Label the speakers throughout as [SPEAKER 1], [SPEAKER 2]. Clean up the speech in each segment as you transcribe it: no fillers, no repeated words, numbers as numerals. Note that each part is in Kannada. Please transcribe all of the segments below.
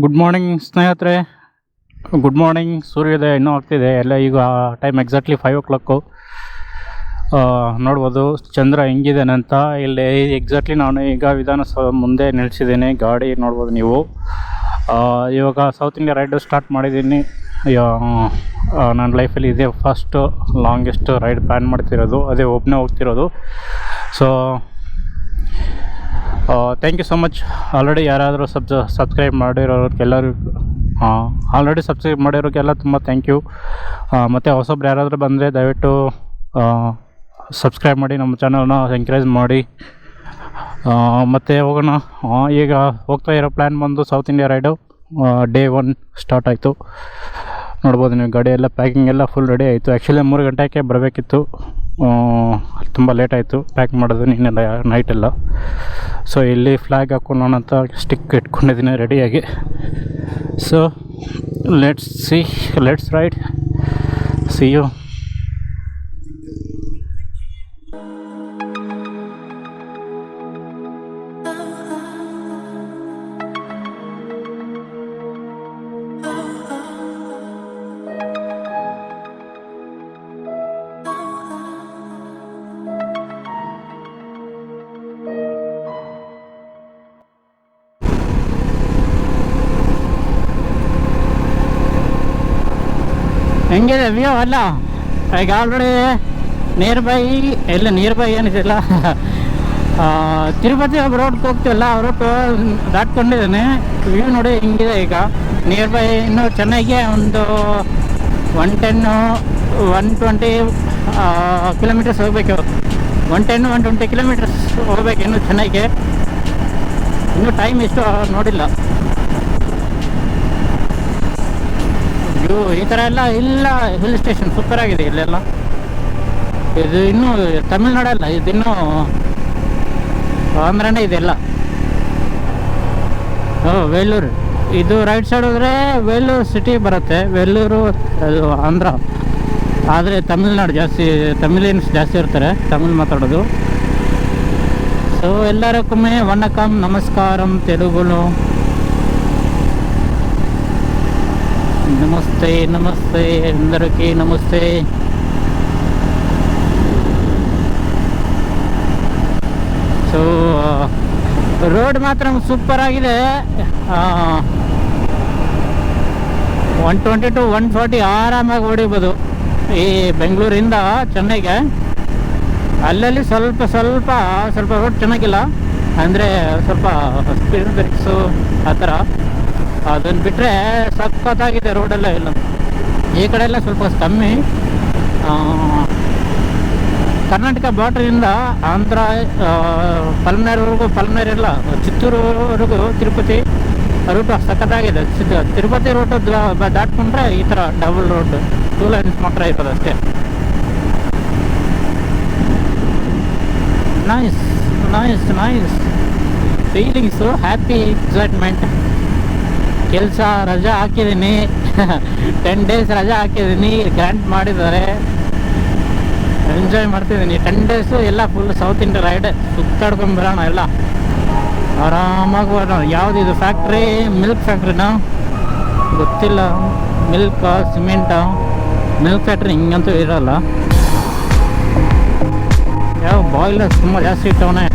[SPEAKER 1] ಗುಡ್ ಮಾರ್ನಿಂಗ್ ಸ್ನೇಹಿತರೆ. Good morning. ಸೂರ್ಯೋದಯ ಇನ್ನೂ ಆಗ್ತಿದೆ. ಎಲ್ಲ ಈಗ ಟೈಮ್ ಎಕ್ಸಾಕ್ಟ್ಲಿ 5 o'clock. ನೋಡ್ಬೋದು ಚಂದ್ರ ಹೆಂಗಿದ್ದಾನೆ ಅಂತ. ಇಲ್ಲಿ ಎಕ್ಸಾಕ್ಟ್ಲಿ ನಾನು ಈಗ ವಿಧಾನಸೌಧ ಮುಂದೆ ನಿಲ್ಲಿಸಿದ್ದೀನಿ. ಗಾಡಿ ನೋಡ್ಬೋದು ನೀವು. ಇವಾಗ ಸೌತ್ ಇಂಡಿಯಾ ರೈಡ್ ಸ್ಟಾರ್ಟ್ ಮಾಡಿದ್ದೀನಿ. ನನ್ನ ಲೈಫಲ್ಲಿ ಇದೇ ಫಸ್ಟ್ ಲಾಂಗೆಸ್ಟ್ ರೈಡ್ ಪ್ಲ್ಯಾನ್ ಮಾಡ್ತಿರೋದು, ಅದೇ ಒಬ್ಬನೇ ಹೋಗ್ತಿರೋದು. So thank you so much. Already ಯಾರಾದರೂ ಸಬ್ಸ್ಕ್ರೈಬ್ ಮಾಡಿರೋರಿಗೆಲ್ಲರೂ ಆಲ್ರೆಡಿ ಸಬ್ಸ್ಕ್ರೈಬ್ ಮಾಡಿರೋರಿಗೆಲ್ಲ ತುಂಬ ಥ್ಯಾಂಕ್ ಯು. ಮತ್ತು ಹೊಸೊಬ್ರು ಯಾರಾದರೂ ಬಂದರೆ ದಯವಿಟ್ಟು ಸಬ್ಸ್ಕ್ರೈಬ್ ಮಾಡಿ, ನಮ್ಮ ಚಾನಲ್ನ ಎಂಕರೇಜ್ ಮಾಡಿ. ಮತ್ತು ಹೋಗೋಣ. ಈಗ ಹೋಗ್ತಾ ಇರೋ ಪ್ಲ್ಯಾನ್ ಬಂದು south India raid day 1 start ಆಯಿತು. ನೋಡ್ಬೋದು ನೀವು, ಗಾಡಿ ಎಲ್ಲ ಪ್ಯಾಕಿಂಗ್ ಎಲ್ಲ ಫುಲ್ ರೆಡಿ ಆಯಿತು. ಆ್ಯಕ್ಚುಲಿ 3 ಗಂಟೆಗೆ ಬರಬೇಕಿತ್ತು, ತುಂಬ ಲೇಟ್ ಆಯಿತು ಪ್ಯಾಕ್ ಮಾಡೋದು ನಿನ್ನೆಲ್ಲ ನೈಟೆಲ್ಲ. ಸೊ ಇಲ್ಲಿ ಫ್ಲ್ಯಾಗ್ ಹಾಕ್ಕೊಳ್ಳೋಣ ಅಂತ ಸ್ಟಿಕ್ ಇಟ್ಕೊಂಡಿದ್ದೀನಿ ರೆಡಿಯಾಗಿ. So let's ride. See you. ಹೆಂಗಿದೆ ವ್ಯೂ ಅಲ್ಲ? ಈಗ ಆಲ್ರೆಡಿ ನಿಯರ್ ಬೈ ಏನಿದೆಲ್ಲ ತಿರುಪತಿ ರೋಡ್ಗೆ ಹೋಗ್ತೀವಲ್ಲ, ರೋಡ್ ದಾಟ್ಕೊಂಡಿದ್ದಾನೆ. ವ್ಯೂ ನೋಡಿ ಹಿಂಗಿದೆ. ಈಗ ನಿಯರ್ ಬೈ ಇನ್ನೂ ಚೆನ್ನಾಗಿ ಒಂದು 120 ಕಿಲೋಮೀಟರ್ಸ್ ಹೋಗ್ಬೇಕು. 120 ಕಿಲೋಮೀಟರ್ಸ್ ಹೋಗ್ಬೇಕು ಇನ್ನೂ ಚೆನ್ನಾಗಿ. ಇನ್ನೂ ಟೈಮ್ ಎಷ್ಟು ನೋಡಿಲ್ಲ. ಈ ಥರ ಎಲ್ಲ ಹಿಲ್ ಸ್ಟೇಷನ್ ಸೂಪರ್ ಆಗಿದೆ ಇಲ್ಲೆಲ್ಲ. ಇದು ಇನ್ನೂ ತಮಿಳ್ನಾಡಲ್ಲ, ಇದಿನ್ನೂ ಆಂಧ್ರನೇ ಇದೆಲ್ಲ. ವೇಲೂರು, ಇದು ರೈಟ್ ಸೈಡ್ ಹೋದರೆ ವೇಲೂರು ಸಿಟಿ ಬರುತ್ತೆ. ವೇಲೂರು ಅದು ಆಂಧ್ರ, ಆದರೆ ತಮಿಳ್ನಾಡು ಜಾಸ್ತಿ, ತಮಿಳಿಯನ್ಸ್ ಜಾಸ್ತಿ ಇರ್ತಾರೆ, ತಮಿಳ್ ಮಾತಾಡೋದು. ಸೊ ಎಲ್ಲರಕ್ಕೊಮ್ಮೆ ವಣಕಂ ನಮಸ್ಕಾರಂ ತೆಲುಗುಲು. ನಮಸ್ತೆ అందరికీ ನಮಸ್ತೆ. ಸೊ ರೋಡ್ ಮಾತ್ರ ಸೂಪರ್ ಆಗಿದೆ. 120 to 140 ಆರಾಮಾಗಿ ಹೊಡಿಬೋದು ಈ ಬೆಂಗಳೂರಿಂದ ಚೆನ್ನೈಗೆ. ಅಲ್ಲಲ್ಲಿ ಸ್ವಲ್ಪ ರೋಡ್ ಚೆನ್ನಾಗಿಲ್ಲ, ಅಂದರೆ ಸ್ವಲ್ಪ ಸ್ಪೀಡ್ ಬ್ರೇಕ್ಸು ಆ ಥರ. ಅದನ್ನು ಬಿಟ್ಟರೆ ಸಖತ್ತಾಗಿದೆ ರೋಡೆಲ್ಲ. ಇಲ್ಲ ಈ ಕಡೆ ಎಲ್ಲ ಸ್ವಲ್ಪ ಕಮ್ಮಿ. ಕರ್ನಾಟಕ ಬಾರ್ಡ್ರಿಂದ ಆಂಧ್ರ ಪಲ್ಮೇರ್ವರೆಗೂ ಇಲ್ಲ, ಚಿತ್ತೂರುವರೆಗೂ ತಿರುಪತಿ ರೂಟ್ ಸಖತ್ತಾಗಿದೆ. ತಿರುಪತಿ ರೂಟ್ ದಾಟ್ಕೊಂಡ್ರೆ ಈ ಥರ ಡಬಲ್ ರೋಡ್ 2 ಲೈನ್ಸ್ ಮಾತ್ರ ಇರೋದು ಅಷ್ಟೇ. Nice feelings, happy excitement. ಕೆಲಸ ರಜಾ ಹಾಕಿದ್ದೀನಿ, 10 days ರಜಾ ಹಾಕಿದ್ದೀನಿ, ಗ್ರ್ಯಾಂಟ್ ಮಾಡಿದ್ದಾರೆ. ಎಂಜಾಯ್ ಮಾಡ್ತಿದ್ದೀನಿ 10 days ಎಲ್ಲ ಫುಲ್ ಸೌತ್ ಇಂಡಿಯಾ ರೈಡ್ ಸುತ್ತಾಡ್ಕೊಂಡ್ಬರೋಣ ಎಲ್ಲ ಆರಾಮಾಗಿ ಬರೋಣ. ಯಾವುದಿದು ಫ್ಯಾಕ್ಟ್ರಿ? ಮಿಲ್ಕ್ ಫ್ಯಾಕ್ಟ್ರಿನಾ ಗೊತ್ತಿಲ್ಲ. ಮಿಲ್ಕಾ ಸಿಮೆಂಟಾ? ಮಿಲ್ಕ್ ಫ್ಯಾಕ್ಟ್ರಿ ಹಿಂಗಂತೂ ಇರೋಲ್ಲ. ಯಾವ ಬಾಯ್ಲರ್ಸ್ ತುಂಬ ಜಾಸ್ತಿ ಇಟ್ಟವನೇ.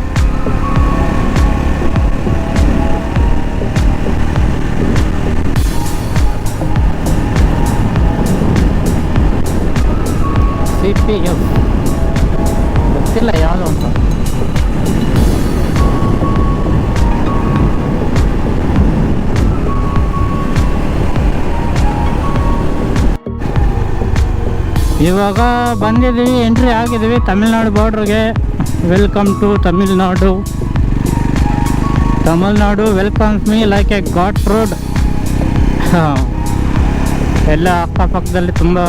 [SPEAKER 1] CPF ಗೊತ್ತಿಲ್ಲ ಯಾವುದು ಅಂತ. ಇವಾಗ ಬಂದಿದ್ದೀವಿ, ಎಂಟ್ರಿ ಆಗಿದ್ದೀವಿ ತಮಿಳ್ನಾಡು ಬಾರ್ಡ್ರಿಗೆ. Welcome to Tamil Nadu. Welcomes me like a ghat road. ಎಲ್ಲ ಅಕ್ಕಪಕ್ಕದಲ್ಲಿ ತುಂಬ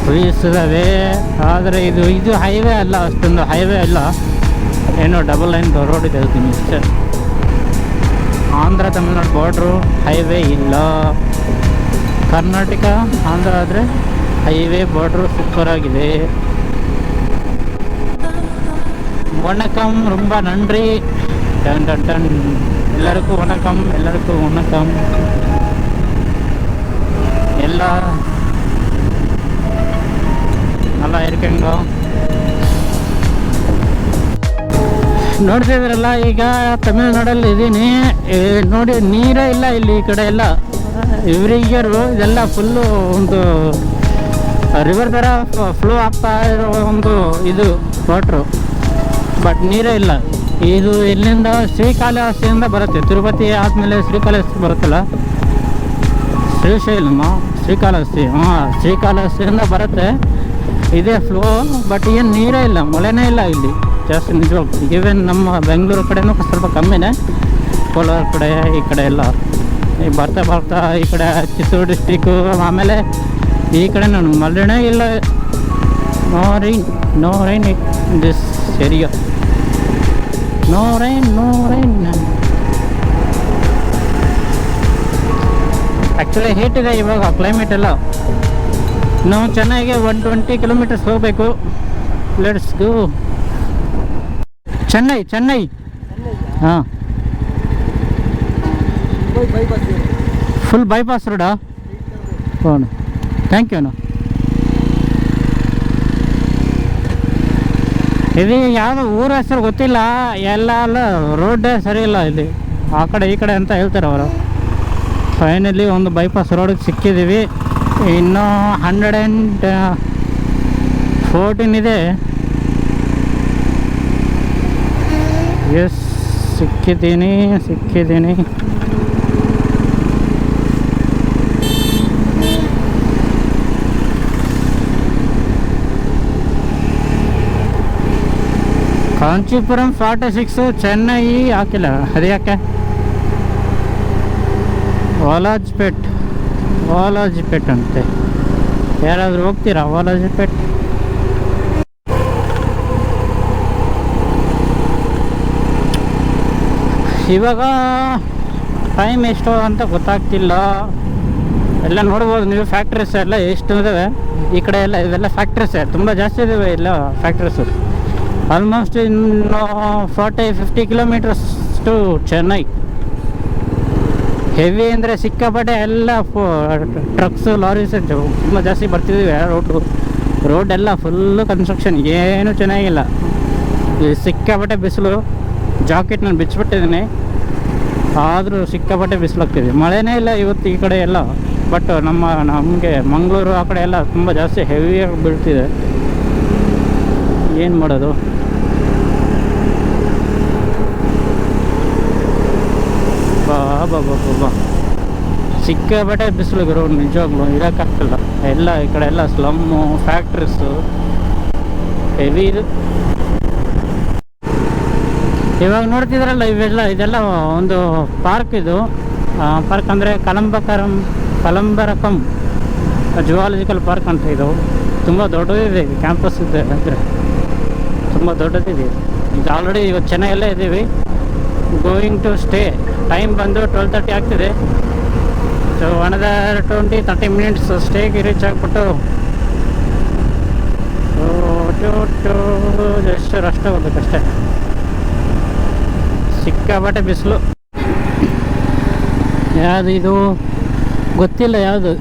[SPEAKER 1] ಟ್ರೀಸ್ ಇದ್ದಾವೆ. ಆದರೆ ಇದು ಹೈವೇ ಅಲ್ಲ, ಅಷ್ಟೊಂದು ಹೈವೇ ಅಲ್ಲ, ಏನೋ ಡಬಲ್ ಲೈನ್ ರೋಡ್ ಇದೆ ಇಷ್ಟೇ. ಆಂಧ್ರ ತಮಿಳ್ನಾಡು ಬಾರ್ಡ್ರು ಹೈವೇ ಇಲ್ಲ. ಕರ್ನಾಟಕ ಆಂಧ್ರ ಆದರೆ ಹೈವೇ ಬಾರ್ಡ್ರು ಸೂಪರಾಗಿದೆ. ವಣಕಂ, ரொம்ப நன்றி. டன் டன் டன் எல்லாருக்கும் வணக்கம், எல்லாருக்கும் வணக்கம். எல்லாம் நல்லா இருக்குங்க. ನೋಡ್ತಿದ್ರಲ್ಲ, ಈಗ ತಮಿಳ್ನಾಡಲ್ಲಿ ಇದ್ದೀನಿ ನೋಡಿ. ನೀರೇ ಇಲ್ಲ ಇಲ್ಲಿ, ಈ ಕಡೆ ಎಲ್ಲ ಎವ್ರಿ ಇಯರು ಇದೆಲ್ಲ ಫುಲ್ಲು ಒಂದು ರಿವರ್ ಥರ ಫ್ಲೋ ಆಗ್ತಾ ಇರೋ ಒಂದು ಇದು ವಾಟ್ರು, ಬಟ್ ನೀರೇ ಇಲ್ಲ. ಇದು ಇಲ್ಲಿಂದ ಶ್ರೀಕಾಳಹಸ್ತಿಯಿಂದ ಬರುತ್ತೆ. ತಿರುಪತಿ ಆದಮೇಲೆ ಶ್ರೀಕಾಳಹಸ್ತಿ ಬರುತ್ತಲ್ಲ, ಶ್ರೀಕಾಳಹಸ್ತಿ, ಶ್ರೀಕಾಳಹಸ್ತಿಯಿಂದ ಬರುತ್ತೆ ಇದೇ ಫ್ಲೋ. ಬಟ್ ಏನು ನೀರೇ ಇಲ್ಲ, ಮಳೆನೇ ಇಲ್ಲ ಇಲ್ಲಿ ಜಾಸ್ತಿ ನಿಜವಾಗ್ಲು. ಈವನ್ ನಮ್ಮ ಬೆಂಗಳೂರು ಕಡೆನೂ ಸ್ವಲ್ಪ ಕಮ್ಮಿನೇ, ಕೋಲಾರ ಕಡೆ ಈ ಕಡೆ ಎಲ್ಲ. ಈ ಬರ್ತಾ ಈ ಕಡೆ ಚಿತ್ತೂರು ಡಿಸ್ಟಿಕ್ಕು, ಆಮೇಲೆ ಈ ಕಡೆ ಮಳೆನೇ ಇಲ್ಲ. No rain this area, no rain. Actually heat ಇದೆ ಇವಾಗ ಕ್ಲೈಮೇಟ್ ಎಲ್ಲ. ನಾವು ಚೆನ್ನೈಗೆ 120 ಕಿಲೋಮೀಟರ್ಸ್ ಹೋಗಬೇಕು. Let's go. ಚೆನ್ನೈ ಹಾಂ, ಫುಲ್ ಬೈಪಾಸ್ ರೋಡಾ? ಹ್ಞೂ, ಥ್ಯಾಂಕ್ ಯು. ಇದು ಯಾವುದೋ ಊರ ಹೆಸರು ಗೊತ್ತಿಲ್ಲ, ಎಲ್ಲ ರೋಡೇ ಸರಿ ಇಲ್ಲ ಇಲ್ಲಿ, ಆ ಕಡೆ ಈ ಕಡೆ ಅಂತ ಹೇಳ್ತಾರೆ ಅವರು. ಫೈನಲಿ ಒಂದು ಬೈಪಾಸ್ ರೋಡಿಗೆ ಸಿಕ್ಕಿದ್ದೀವಿ. ಇನ್ನೂ 114 ಇದೆ. ಎಸ್, ಸಿಕ್ಕಿದ್ದೀನಿ. ಕಾಂಚೀಪುರಂ 46, ಚೆನ್ನೈ ಹಾಕಿಲ್ಲ, ಅದು ಯಾಕೆ? ವಾಲಾಜ್ಪೇಟ್ ಅಂತೆ. ಯಾರಾದರೂ ಹೋಗ್ತೀರಾ ವಾಲಾಜ್ಪೇಟ್? ಇವಾಗ ಟೈಮ್ ಎಷ್ಟು ಅಂತ ಗೊತ್ತಾಗ್ತಿಲ್ಲ. ಎಲ್ಲ ನೋಡ್ಬೋದು ನೀವು, ಫ್ಯಾಕ್ಟ್ರೀಸ್ ಎಲ್ಲ ಎಷ್ಟು ಇದ್ದಾವೆ ಈ ಕಡೆ ಎಲ್ಲ. ಇವೆಲ್ಲ ಫ್ಯಾಕ್ಟ್ರೀಸೇ ತುಂಬ ಜಾಸ್ತಿ ಇದ್ದಾವೆ ಇಲ್ಲ ಫ್ಯಾಕ್ಟ್ರೀಸು. ಆಲ್ಮೋಸ್ಟ್ ಇನ್ನು 40-50 ಕಿಲೋಮೀಟರ್ಸ್ ಟು ಚೆನ್ನೈ. ಹೆವಿ ಅಂದರೆ ಸಿಕ್ಕಾಪಟ್ಟೆ ಎಲ್ಲ ಟ್ರಕ್ಸು, ಲಾರೀಸ್ ತುಂಬ ಜಾಸ್ತಿ ಬರ್ತಿದ್ದೀವಿ. ರೋಡ್ ಎಲ್ಲ ಫುಲ್ಲು ಕನ್ಸ್ಟ್ರಕ್ಷನ್, ಏನೂ ಚೆನ್ನಾಗಿಲ್ಲ. ಸಿಕ್ಕಾಪಟ್ಟೆ ಬಿಸಿಲು. ಜಾಕೆಟ್ ನಾನು ಬಿಚ್ಚಿಬಿಟ್ಟಿದ್ದೀನಿ, ಆದರೂ ಸಿಕ್ಕಾಪಟ್ಟೆ ಬಿಸಿಲಾಗ್ತಿದೆ. ಮಳೆನೇ ಇಲ್ಲ ಇವತ್ತು ಈ ಕಡೆ ಎಲ್ಲ. ಬಟ್ ನಮಗೆ ಮಂಗಳೂರು ಆ ಕಡೆ ಎಲ್ಲ ತುಂಬ ಜಾಸ್ತಿ ಹೆವಿಯಾಗಿ ಬೀಳ್ತಿದೆ. ಏನು ಮಾಡೋದು? ಬಾ ಸಿಕ್ಕಾಪಟ್ಟೆ ಬಿಸಿಲು ಗುರು, ನಿಜವಾಗ್ಲೂ ಇರೋಕ್ಕಾಗ್ತಿಲ್ಲ. ಎಲ್ಲ ಈ ಕಡೆ ಎಲ್ಲ ಸ್ಲಮ್ಮು, ಫ್ಯಾಕ್ಟ್ರೀಸು, ಹೆವಿ ಇದು. ಇವಾಗ ನೋಡ್ತಿದ್ರಲ್ಲ ಇದೆಲ್ಲ ಒಂದು ಪಾರ್ಕ್. ಇದು ಪಾರ್ಕ್ ಅಂದರೆ ಕಲಂಬರಕಂ ಜುವಾಲಜಿಕಲ್ ಪಾರ್ಕ್ ಅಂತ. ಇದು ತುಂಬ ದೊಡ್ಡದಿದೆ, ಕ್ಯಾಂಪಸ್ ಇದೆ ಅಂದರೆ ತುಂಬ ದೊಡ್ಡದಿದೆ. ಈಗ ಆಲ್ರೆಡಿ ಇವತ್ತು ಚೆನ್ನೈಯಲ್ಲೇ ಇದ್ದೀವಿ. Going to stay. ಟೈಮ್ ಬಂದು 12:30 ಆಗ್ತಿದೆ. ಸೊ ಅನದರ್ 20-30 ಮಿನಿಟ್ಸ್ ಸ್ಟೇಗೆ ರೀಚ್ ಆಗಿಬಿಟ್ಟು ಜಸ್ಟ್ ಅಷ್ಟೇ ಹೋಗ್ಬೇಕಷ್ಟೇ. ಸಿಕ್ಕಾಪಟ್ಟೆ ಬಿಸಿಲು. ಯಾವುದು ಇದು ಗೊತ್ತಿಲ್ಲ, ಯಾವುದು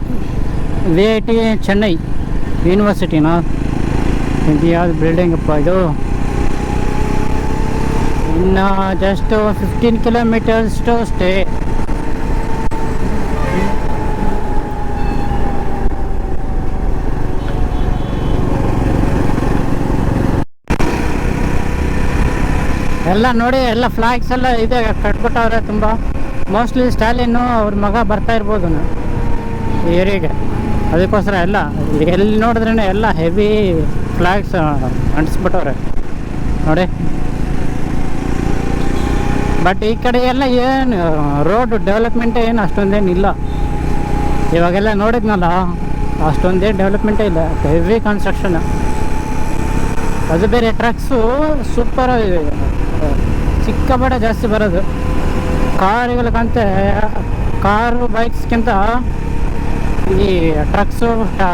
[SPEAKER 1] VIT ಚೆನ್ನೈ ಯೂನಿವರ್ಸಿಟಿನಾ? ಇದು ಯಾವುದು ಬಿಲ್ಡಿಂಗ್ ಅಪ್ಪ ಇದು? ಇನ್ನು ಜಸ್ಟ್ 15 ಕಿಲೋಮೀಟರ್ಸ್ ಟು ಸ್ಟೇ. ಎಲ್ಲ ನೋಡಿ, ಎಲ್ಲ ಫ್ಲಾಗ್ಸ್ ಎಲ್ಲ ಇದೆ ಕಟ್ಬಿಟ್ಟವ್ರೆ ತುಂಬ. ಮೋಸ್ಟ್ಲಿ ಸ್ಟಾಲಿನ್ನು ಅವ್ರ ಮಗ ಬರ್ತಾ ಇರ್ಬೋದು ಈ ಏರಿಯಾಗೆ, ಅದಕ್ಕೋಸ್ಕರ ಎಲ್ಲ ಎಲ್ಲಿ ನೋಡಿದ್ರೇ ಎಲ್ಲ ಹೆವಿ ಫ್ಲಾಗ್ಸ್ ಅಂಟಿಸ್ಬಿಟ್ಟವ್ರೆ ನೋಡಿ. ಬಟ್ ಈ ಕಡೆ ಎಲ್ಲ ಏನು ರೋಡ್ ಡೆವಲಪ್ಮೆಂಟೇ ಏನು ಅಷ್ಟೊಂದೇನಿಲ್ಲ. ಇವಾಗೆಲ್ಲ ನೋಡಿದ್ನಲ್ಲ, ಅಷ್ಟೊಂದೇನು ಡೆವಲಪ್ಮೆಂಟೇ ಇಲ್ಲ, ಹೆವಿ ಕನ್ಸ್ಟ್ರಕ್ಷನ್. ಅದು ಬೇರೆ ಟ್ರಕ್ಸು ಸೂಪರ್ ಸಿಕ್ಕಾಪಟ್ಟೆ ಜಾಸ್ತಿ ಬರೋದು. ಕಾರುಗಳಿಗಂತೆ, ಕಾರು ಬೈಕ್ಸ್ಗಿಂತ ಈ ಟ್ರಕ್ಸು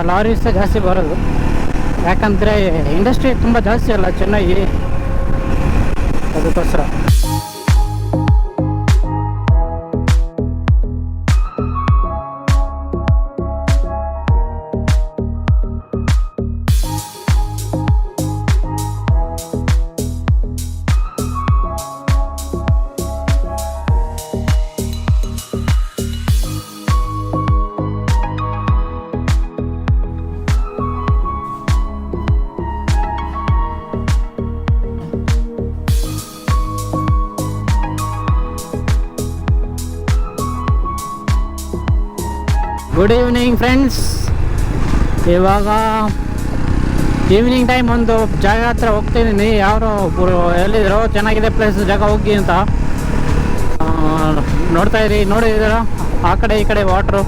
[SPEAKER 1] ಲಾರೀಸೇ ಜಾಸ್ತಿ ಬರೋದು. ಯಾಕಂದರೆ ಇಂಡಸ್ಟ್ರಿ ತುಂಬ ಜಾಸ್ತಿ ಅಲ್ಲ ಚೆನ್ನೈ, ಅದಕ್ಕೋಸ್ಕರ. Good evening friends. ಇವಾಗ ಈವ್ನಿಂಗ್ ಟೈಮ್ ಒಂದು ಜಾಗ ಹತ್ರ ಹೋಗ್ತಿದ್ದೀನಿ. ಯಾರೋ ಒಬ್ಬರು ಎಲ್ಲಿದ್ರು ಚೆನ್ನಾಗಿದೆ ಪ್ಲೇಸ್ ಜಾಗ ಹೋಗಿ ಅಂತ ನೋಡ್ತಾ ಇರಿ. ನೋಡಿದ್ದೀರ ಆ ಕಡೆ ಈ ಕಡೆ water,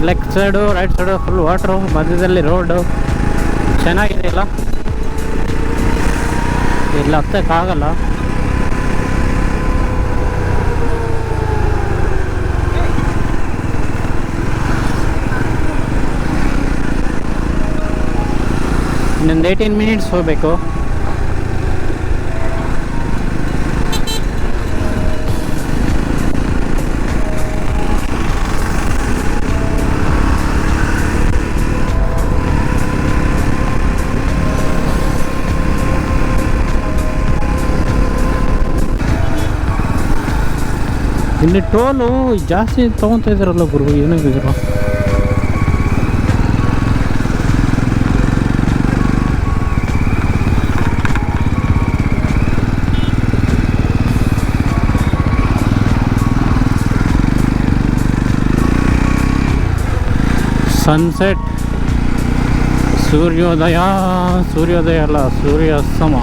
[SPEAKER 1] left side right side full water, ಮಧ್ಯದಲ್ಲಿ ರೋಡು ಚೆನ್ನಾಗಿದೆ. ಇಲ್ಲ ಹತ್ತಕ್ಕಾಗಲ್ಲ. ಇನ್ನೊಂದು 18 ಮಿನಿಟ್ಸ್ ಹೋಗಬೇಕು. ಇಲ್ಲಿ ಟೋಲು ಜಾಸ್ತಿ ತೊಗೊತಾ ಇದ್ದಾರಲ್ಲ ಗುರು, ಏನಾಗಿದ್ರು. ಸನ್ಸೆಟ್, ಸೂರ್ಯೋದಯ ಅಲ್ಲ, ಸೂರ್ಯಾಸ್ತಮ.